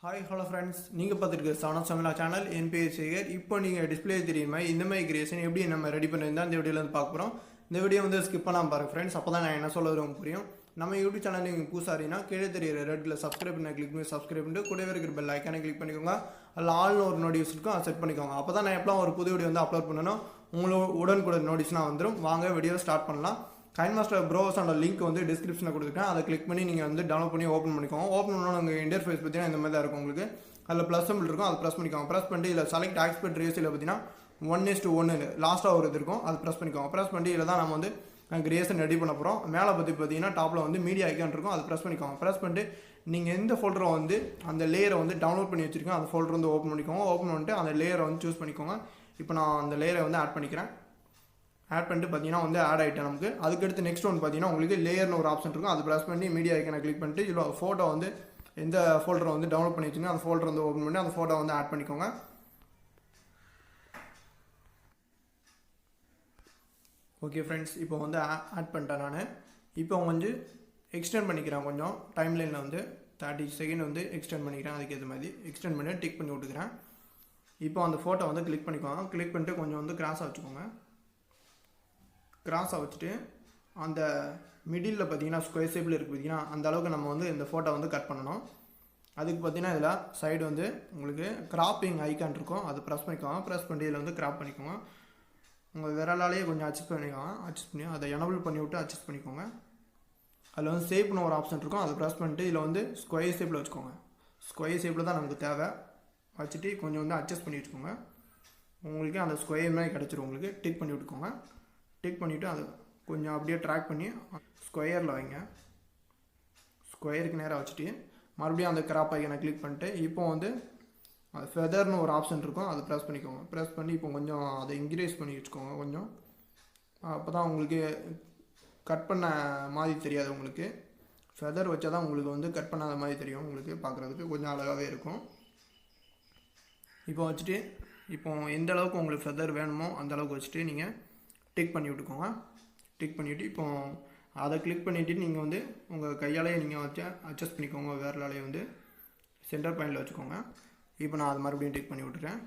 Hi, hello friends. நீங்க பார்த்துட்டு 7sTamizha channel NBA Sekar. இப்போ நீங்க டிஸ்ப்ளே தெரியுமா இந்த மாதிரி கிரியேஷன் எப்படி நம்ம ரெடி பண்ணிருந்தா இந்த வீடியோல வந்து பார்க்க போறோம். இந்த வீடியோ வந்து ஸ்கிப் பண்ணாம பாருங்க फ्रेंड्स. அப்பதான் நான் என்ன சொல்ல வரேன் புரியும். நம்ம YouTube சேனல் நீங்க புதுசா இருக்கீனா கீழ தெரியற ரெட்ல சப்ஸ்கிரைப் பண்ண கிளிக் பண்ணி சப்ஸ்கிரைப் பண்ணிட்டு கூடவே இருக்கிற பெல் ஐகானை கிளிக் பண்ணிக்கோங்க. அதுல ஆல் ஒரு நோட்டிஃபிகேஷன் இருக்கும் அதை செட் பண்ணிக்கோங்க. அப்பதான் நான் எப்பலாம் ஒரு புது வீடியோ வந்து அப்லோட் பண்ணனும் உங்களுக்கு உடனுக்குடன் நோட்டிஃபிகேஷன் வந்துரும். வாங்க வீடியோ ஸ்டார்ட் பண்ணலாம். Kinemaster browser லிங்க் வந்து டிஸ்கிரிப்ஷன்ல கொடுத்துருக்கேன். அதை கிளிக் பண்ணி நீங்க வந்து டவுன்லோட் பண்ணி ஓபன் பண்ணிக்கோங்க. ஓபன் பண்ணா உங்க இன்டர்ஃபேஸ் பத்தினா இந்த மாதிரி தான் இருக்கும் உங்களுக்கு. அதுல ப்ளஸ் சிம்பிள் இருக்கும். அதை பிரஸ் பண்ணிக்கோங்க. பிரஸ் பண்ணிட்டு இதுல செலக்ட் ஆஸ்பெக்ட் ரேஷியோல பாத்தீனா 1:1 லாஸ்டா ஒரு இது இருக்கும். அதை பிரஸ் பண்ணிக்கோங்க. பிரஸ் பண்ணி இதுல தான் நாம வந்து கிரியேஷன் ரெடி பண்ண போறோம். மேல பாத்தீங்கன்னா டாப்ல வந்து மீடியா ஐகான் இருக்கும். அதை பிரஸ் பண்ணிக்கோங்க. பிரஸ் பண்ணிட்டு நீங்க எந்த ஃபோல்டரை வந்து அந்த லேயரை வந்து டவுன்லோட் பண்ணி வச்சிருக்கீங்க அந்த ஃபோல்டர் வந்து ஓபன் பண்ணிக்கோங்க. ஓபன் பண்ணிட்டு அந்த லேயரை வந்து சூஸ் பண்ணிக்கோங்க. இப்போ நான் அந்த லேயரை வந்து ஆட் பண்ணிக்கிறேன். ஆட் பண்ணிட்டு பார்த்தீங்கன்னா வந்து ஆட் ஆகிட்டேன் நமக்கு. அதுக்கடுத்து நெக்ஸ்ட் ஒன்று பார்த்தீங்கன்னா உங்களுக்கு லேயர்னு ஒரு ஆப்ஷன் இருக்கும். அது ப்ரெஸ் பண்ணி மீடியா ஐக்கனை கிளிக் பண்ணிட்டு இதில் ஃபோட்டோ வந்து எந்த ஃபோல்டரை வந்து டவுன்லோட் பண்ணி வச்சுங்க அந்த ஃபோல்டர் வந்து ஓப்பன் பண்ணி அந்த ஃபோட்டோ வந்து ஆட் பண்ணிக்கோங்க. ஓகே ஃப்ரெண்ட்ஸ், இப்போ வந்து ஆட் பண்ணிட்டேன் நான். இப்போ வந்து எக்ஸ்டெண்ட் பண்ணிக்கிறேன். கொஞ்சம் டைம் லைனில் வந்து 30 செகண்ட் வந்து எக்ஸ்டெண்ட் பண்ணிக்கிறேன். அதுக்கேற்ற மாதிரி எக்ஸ்டெண்ட் பண்ணி டிக் பண்ணி விட்டுக்கிறேன். இப்போ அந்த ஃபோட்டோ வந்து கிளிக் பண்ணிக்கோங்க. கிளிக் பண்ணிட்டு கொஞ்சம் வந்து கிராஸாக வச்சுக்கோங்க. கிராஸாக வச்சுட்டு அந்த மிடில் பார்த்தீங்கன்னா ஸ்கொயர் ஷேப்பில் இருக்குது பார்த்தீங்கன்னா அந்த அளவுக்கு நம்ம வந்து இந்த ஃபோட்டோ வந்து கட் பண்ணணும். அதுக்கு பார்த்தீங்கன்னா இதில் சைடு வந்து உங்களுக்கு கிராப்பிங் ஐக்கான் இருக்கும். அதை ப்ரெஸ் பண்ணிக்கோங்க. ப்ரெஸ் பண்ணி இதில் வந்து கிராப் பண்ணிக்கோங்க. உங்கள் விரலாலேயே கொஞ்சம் அட்ஜஸ்ட் பண்ணிக்கோங்க. அட்ஜஸ்ட் பண்ணி அதை எனபிள் பண்ணி விட்டு அட்ஜஸ்ட் பண்ணிக்கோங்க. அதில் வந்து ஷேப்னு ஒரு ஆப்ஷன் இருக்கும். அதை ப்ரெஸ் பண்ணிட்டு இதில் வந்து ஸ்கொயர் ஷேப்பில் வச்சுக்கோங்க. ஸ்கொயர் ஷேப்பில் தான் நமக்கு தேவை. வச்சுட்டு கொஞ்சம் வந்து அட்ஜஸ்ட் பண்ணி வச்சுக்கோங்க. உங்களுக்கு அந்த ஸ்கொயர் மாதிரி கிடச்சிரும். உங்களுக்கு டிக் பண்ணி விட்டுக்கோங்க. டிக் பண்ணிவிட்டு அதை கொஞ்சம் அப்படியே ட்ராக் பண்ணி ஸ்கொயரில் வைங்க. ஸ்கொயருக்கு நேராக வச்சுட்டு மறுபடியும் அந்த கிராப் ஐக்கனை கிளிக் பண்ணிட்டு இப்போ வந்து அது ஃபெதர்னு ஒரு ஆப்ஷன் இருக்கும். அதை ப்ரெஸ் பண்ணிக்கோங்க. ப்ரெஸ் பண்ணி இப்போ கொஞ்சம் அதை இன்க்ரீஸ் பண்ணி வச்சுக்கோங்க கொஞ்சம். அப்போ தான் உங்களுக்கு கட் பண்ண மாதிரி தெரியாது. உங்களுக்கு ஃபெதர் வச்சா தான் உங்களுக்கு வந்து கட் பண்ணாத மாதிரி தெரியும். உங்களுக்கு பார்க்குறதுக்கு கொஞ்சம் அழகாகவே இருக்கும். இப்போ வச்சுட்டு இப்போ எந்த அளவுக்கு உங்களுக்கு ஃபெதர் வேணுமோ அந்த அளவுக்கு வச்சுட்டு நீங்கள் டிக் பண்ணி விட்டுக்கோங்க. டிக் பண்ணிவிட்டு இப்போ அதை கிளிக் பண்ணிவிட்டு நீங்கள் வந்து உங்கள் கையாலேயே நீங்கள் வச்சு அட்ஜஸ்ட் பண்ணிக்கோங்க. வேறலாலேயே வந்து சென்டர் பாயிண்டில் வச்சுக்கோங்க. இப்போ நான் அதை மறுபடியும் டிக் பண்ணி விட்டுறேன்.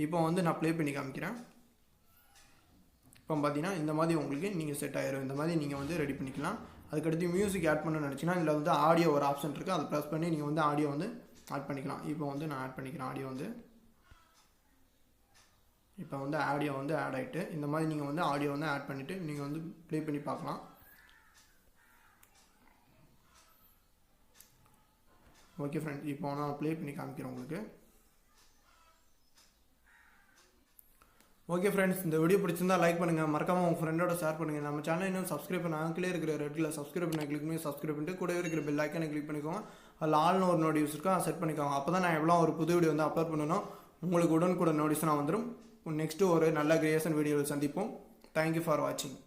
இப்போ வந்து நான் ப்ளே பண்ணி காமிக்கிறேன். இப்போ பார்த்தீங்கன்னா இந்த மாதிரி உங்களுக்கு நீங்கள் செட் ஆகிடும். இந்த மாதிரி நீங்கள் வந்து ரெடி பண்ணிக்கலாம். அதுக்கடுத்து மியூசிக் ஆட் பண்ணணும்னு நினச்சிங்கன்னா இதில் வந்து ஆடியோ ஒரு ஆப்ஷன் இருக்குது. அதை ப்ரெஸ் பண்ணி நீங்கள் வந்து ஆடியோ வந்து ஆட் பண்ணிக்கலாம். இப்போ வந்து நான் ஆட் பண்ணிக்கிறேன் ஆடியோ வந்து. இப்போ வந்து ஆடியோ வந்து ஆட் ஆகிட்டு இந்த மாதிரி நீங்கள் வந்து ஆடியோ வந்து ஆட் பண்ணிவிட்டு நீங்கள் வந்து ப்ளே பண்ணி பார்க்கலாம். ஓகே ஃப்ரெண்ட்ஸ், இப்போ நான் ப்ளே பண்ணி காமிக்கிறேன் உங்களுக்கு. ஓகே ஃப்ரெண்ட்ஸ், இந்த வீடியோ பிடிச்சிருந்தா லைக் பண்ணுங்கள். மறக்காமல் உங்கள் ஃப்ரெண்டோட ஷேர் பண்ணுங்கள். நம்ம சேனல் இன்னும் சப்ஸ்கிரைப் பண்ண கீழே இருக்கிற ரெட்டில் சப்ஸ்கிரைப் பண்ண கிளிக் பண்ணி சப்ஸ்கிரைப் பண்ணிட்டு கூடவே இருக்கிற பெல் ஐக்கானை கிளிக் பண்ணிக்கோங்க. அதில் ஆல்னு ஒரு நோட்டிஃபிகேஷன் இருக்கும். அதை செட் பண்ணிக்கோங்க. அப்போ தான் நான் எவ்வளோ ஒரு புது வீடியோ வந்து அப்லோட் பண்ணணும் உங்களுக்கு உடனுக்குடன் நோட்டிஃபிகேஷனாக வந்துடும். நெக்ஸ்ட்டு ஒரு நல்ல கிரியேஷன் வீடியோவில் சந்திப்போம். தேங்க்யூ ஃபார் வாட்சிங்.